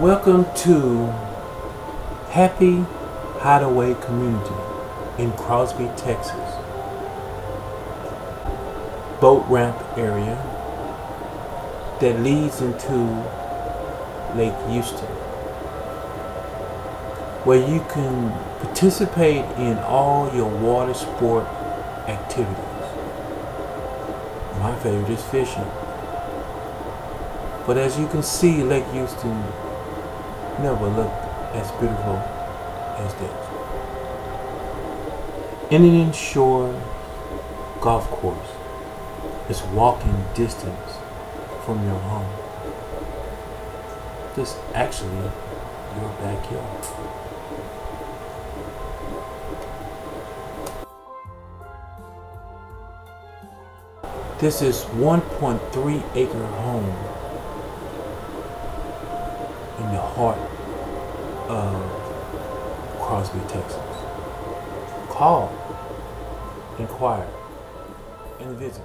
Welcome to Happy Hideaway Community in Crosby, Texas. Boat ramp area that leads into Lake Houston, where you can participate in all your water sport activities. My favorite is fishing. But as you can see, Lake Houston never looked as beautiful as this. Indian Shore Golf Course is walking distance from your home. This actually your backyard. This is 1.3 acre home in the heart of Crosby, Texas. Call, inquire, and visit.